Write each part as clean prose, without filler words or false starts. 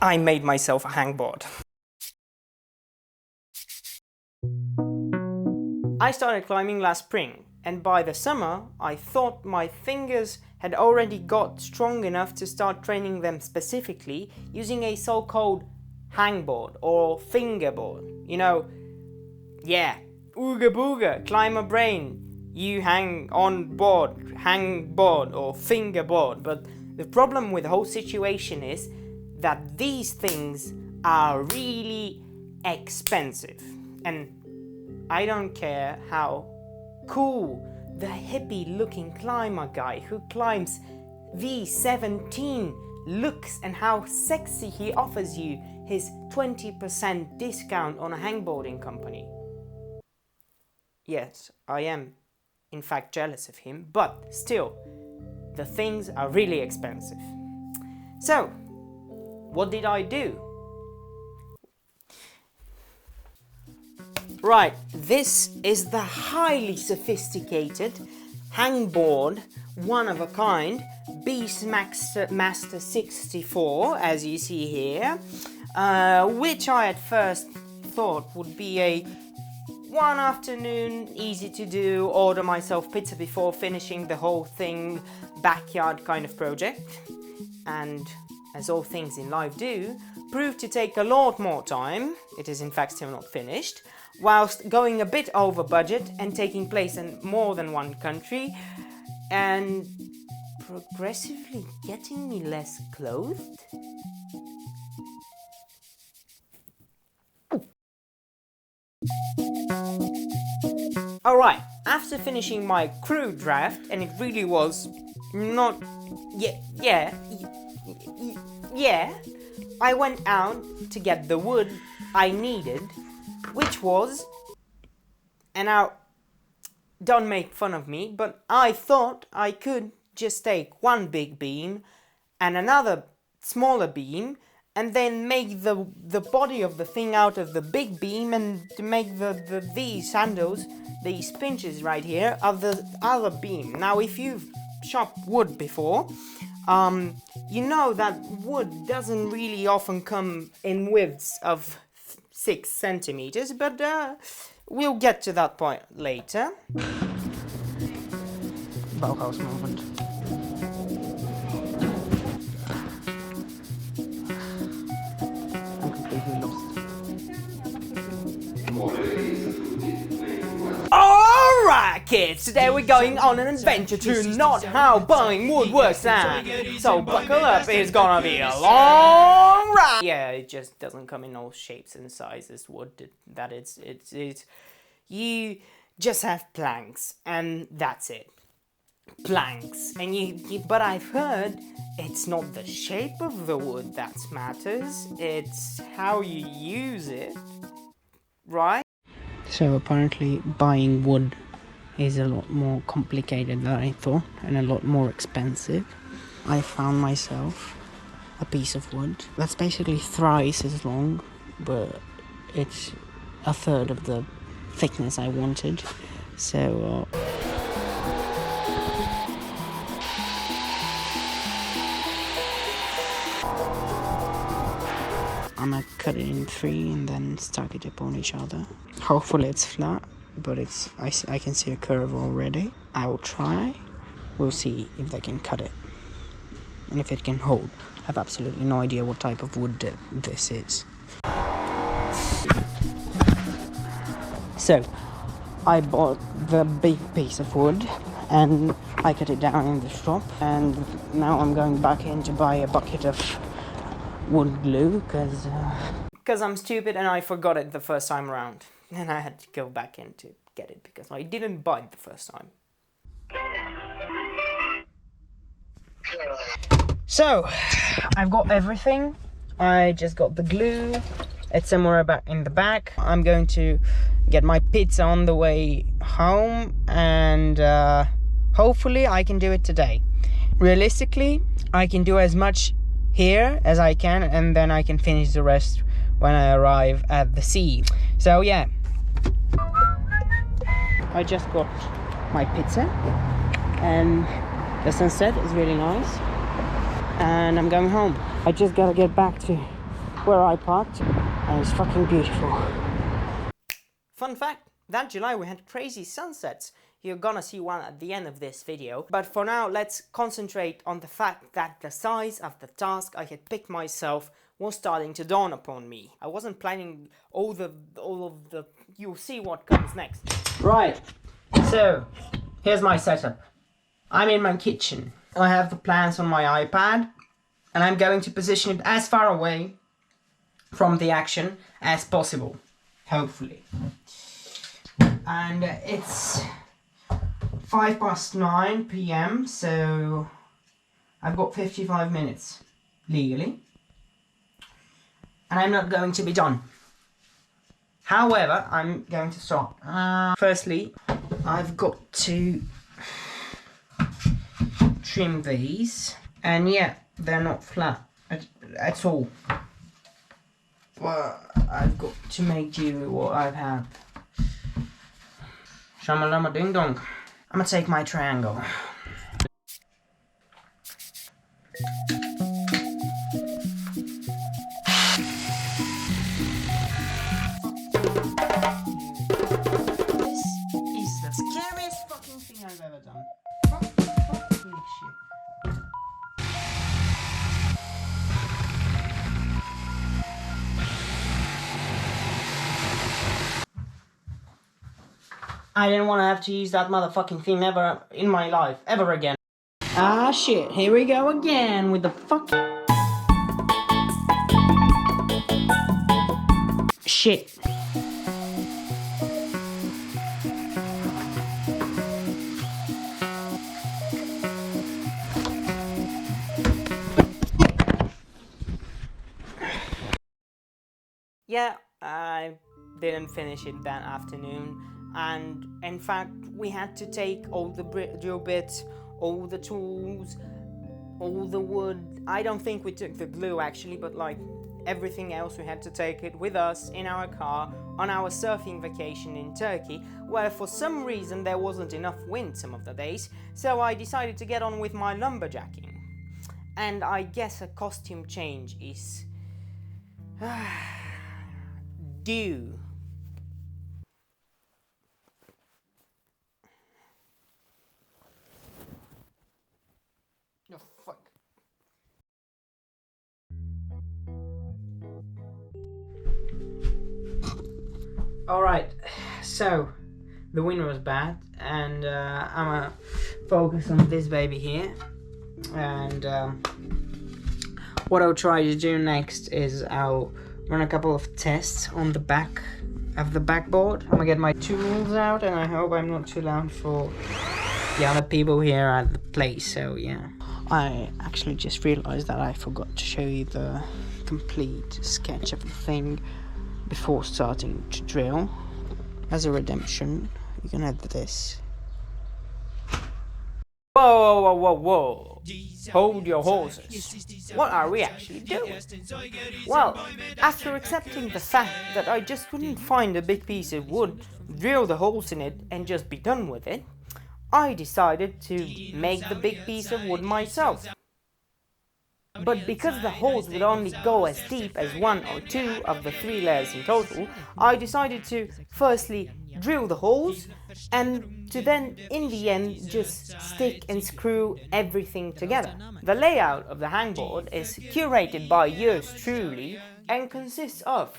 I made myself a hangboard. I started climbing last spring, and by the summer I thought my fingers had already got strong enough to start training them specifically using a so-called hangboard or fingerboard. You know, yeah, ooga booga, climber brain, you hang on board, hangboard or fingerboard. But the problem with the whole situation is that these things are really expensive, and I don't care how cool the hippie looking climber guy who climbs V17 looks and how sexy he offers you his 20% discount on a hangboarding company. Yes, I am in fact jealous of him, but still, the things are really expensive. So, what did I do? Right, this is the highly sophisticated hangboard, one of a kind, Beast-Master64, as you see here, which I at first thought would be a one afternoon, easy to do, order myself pizza before finishing the whole thing, backyard kind of project, and as all things in life do, proved to take a lot more time. It is in fact still not finished, whilst going a bit over budget and taking place in more than one country, and progressively getting me less clothed. Alright, after finishing my crew draft, and it really was not... yeah, I went out to get the wood I needed, which was... and now, don't make fun of me, but I thought I could just take one big beam and another smaller beam and then make the body of the thing out of the big beam and to make these handles, these pinches right here, of the other beam. Now, if you've chopped wood before, you know that wood doesn't really often come in widths of 6 centimeters, but we'll get to that point later. Bauhaus moment. I'm completely lost. Alright kids, today we're going on an adventure to not how buying wood works and so buckle up, it's gonna be a long ride! Yeah, it just doesn't come in all shapes and sizes, wood, that it's you just have planks and that's it. Planks, and but I've heard it's not the shape of the wood that matters, it's how you use it, right? So apparently buying wood is a lot more complicated than I thought and a lot more expensive. I found myself a piece of wood that's basically thrice as long, but it's a third of the thickness I wanted, so I'm gonna cut it in 3 and then stack it upon each other. Hopefully it's flat, but I can see a curve already. I will try. We'll see if they can cut it and if it can hold. I have absolutely no idea what type of wood this is. So I bought the big piece of wood and I cut it down in the shop, and now I'm going back in to buy a bucket of wood glue because I'm stupid and I forgot it the first time around, and I had to go back in to get it because I didn't buy it the first time. So I've got everything. I just got the glue. It's somewhere back in the back. I'm going to get my pizza on the way home, and hopefully I can do it today. Realistically, I can do as much here as I can, and then I can finish the rest when I arrive at the sea. So yeah, I just got my pizza and the sunset is really nice, and I'm going home. I just gotta get back to where I parked, and it's fucking beautiful. Fun fact, that July we had crazy sunsets. You're gonna see one at the end of this video. But for now, let's concentrate on the fact that the size of the task I had picked myself was starting to dawn upon me. I wasn't planning all of the... You'll see what comes next. Right, so here's my setup. I'm in my kitchen. I have the plans on my iPad, and I'm going to position it as far away from the action as possible, hopefully. And it's 9:05 p.m, so I've got 55 minutes legally, and I'm not going to be done. However, I'm going to start. Firstly, I've got to trim these, and yeah, they're not flat at all. Well, I've got to make do with what I have. Shamalama ding dong. I'm gonna take my triangle. This is the scariest fucking thing I've ever done. Fucking shit. I didn't want to have to use that motherfucking thing ever in my life, ever again. Ah shit, here we go again with the fuck... Shit. Yeah, I didn't finish it that afternoon. And in fact, we had to take all the drill bits, all the tools, all the wood. I don't think we took the glue actually, but like everything else, we had to take it with us in our car on our surfing vacation in Turkey, where for some reason there wasn't enough wind some of the days, so I decided to get on with my lumberjacking. And I guess a costume change is due. Oh, fuck. Alright, so the wind was bad, and I'm gonna focus on this baby here. And what I'll try to do next is I'll run a couple of tests on the back of the backboard. I'm gonna get my tools out, and I hope I'm not too loud for the other people here at the place, so yeah. I actually just realized that I forgot to show you the complete sketch of the thing before starting to drill. As a redemption, you can add this. Whoa, whoa, whoa, whoa. Hold your horses. What are we actually doing? Well, after accepting the fact that I just couldn't find a big piece of wood, drill the holes in it, and just be done with it, I decided to make the big piece of wood myself. But because the holes would only go as deep as 1 or 2 of the 3 layers in total, I decided to firstly drill the holes and to then in the end just stick and screw everything together. The layout of the hangboard is curated by yours truly and consists of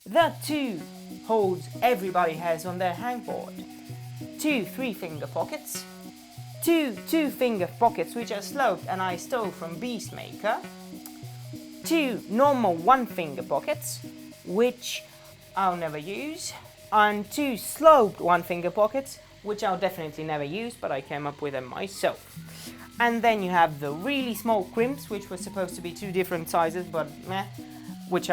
the 2 holes everybody has on their hangboard, 2 3-finger pockets, 2 2-finger pockets which are sloped and I stole from Beast-Maker, 2 normal 1-finger pockets which I'll never use, and 2 sloped 1-finger pockets which I'll definitely never use, but I came up with them myself. And then you have the really small crimps which were supposed to be 2 different sizes, but meh, which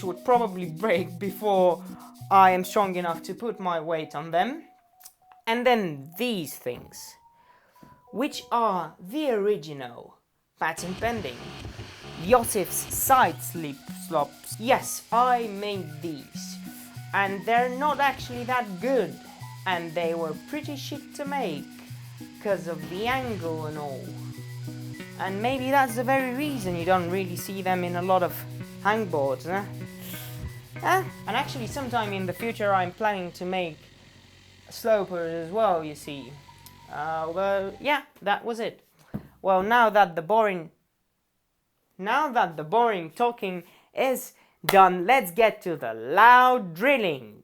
would probably break before I am strong enough to put my weight on them. And then these things, which are the original, patent pending, Yossif's side slip slops. Yes, I made these, and they're not actually that good, and they were pretty shit to make, because of the angle and all. And maybe that's the very reason you don't really see them in a lot of hangboards. And actually sometime in the future I'm planning to make slopers as well, you see. Well, yeah, that was it. Well, now that the boring talking is done, let's get to the loud drilling.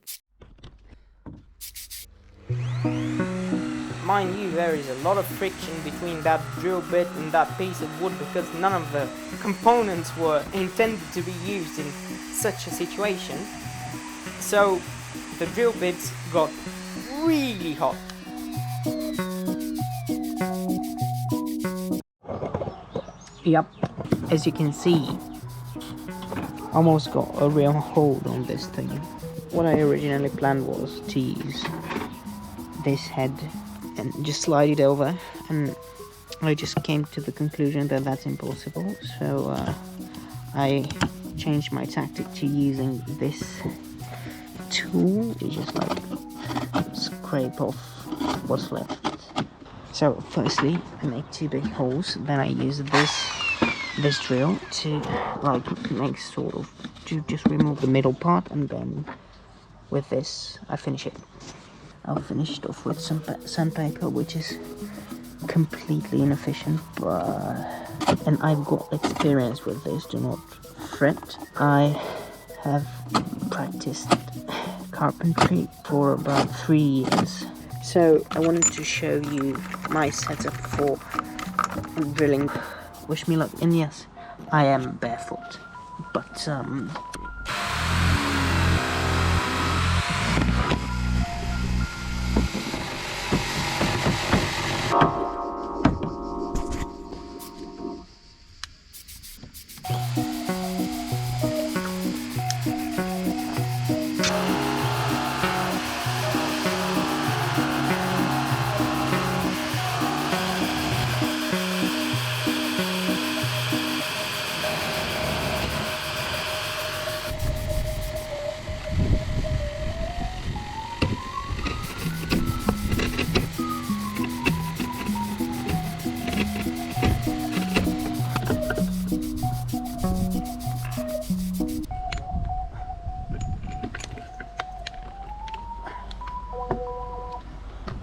Mind you, there is a lot of friction between that drill bit and that piece of wood because none of the components were intended to be used in such a situation. So the drill bits got really hot. Yep, as you can see, almost got a real hold on this thing. What I originally planned was to use this head and just slide it over, and I just came to the conclusion that that's impossible, so I changed my tactic to using this tool to just like scrape off what's left. So firstly I make two big holes, then I use this drill to like make sort of to just remove the middle part, and then with this I finish it. I'll finish it off with some sandpaper, which is completely inefficient, and I've got experience with this, do not fret. I have practiced carpentry for about 3 years. So I wanted to show you my setup for drilling. Wish me luck, and yes, I am barefoot, but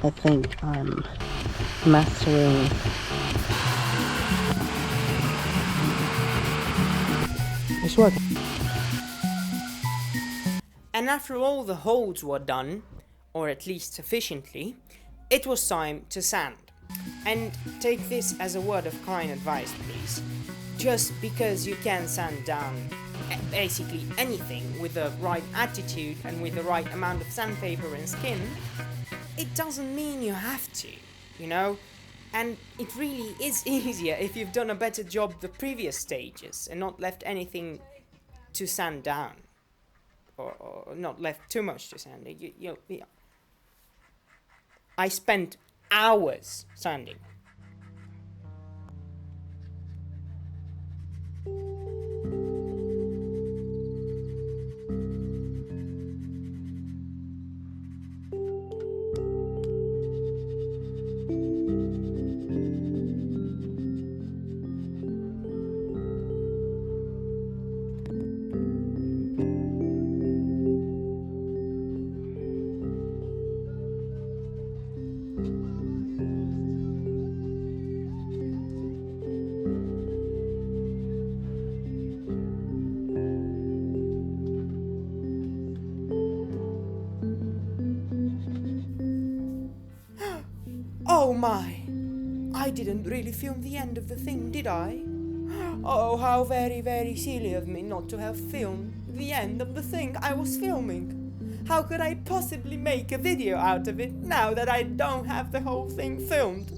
I think I'm mastering it's working. And after all the holes were done, or at least sufficiently, it was time to sand. And take this as a word of kind advice, please. Just because you can sand down basically anything with the right attitude and with the right amount of sandpaper and skin, it doesn't mean you have to, you know? And it really is easier if you've done a better job the previous stages and not left anything to sand down, or not left too much to sand. I spent hours sanding. Oh my! I didn't really film the end of the thing, did I? Oh, how very, very silly of me not to have filmed the end of the thing I was filming. How could I possibly make a video out of it now that I don't have the whole thing filmed?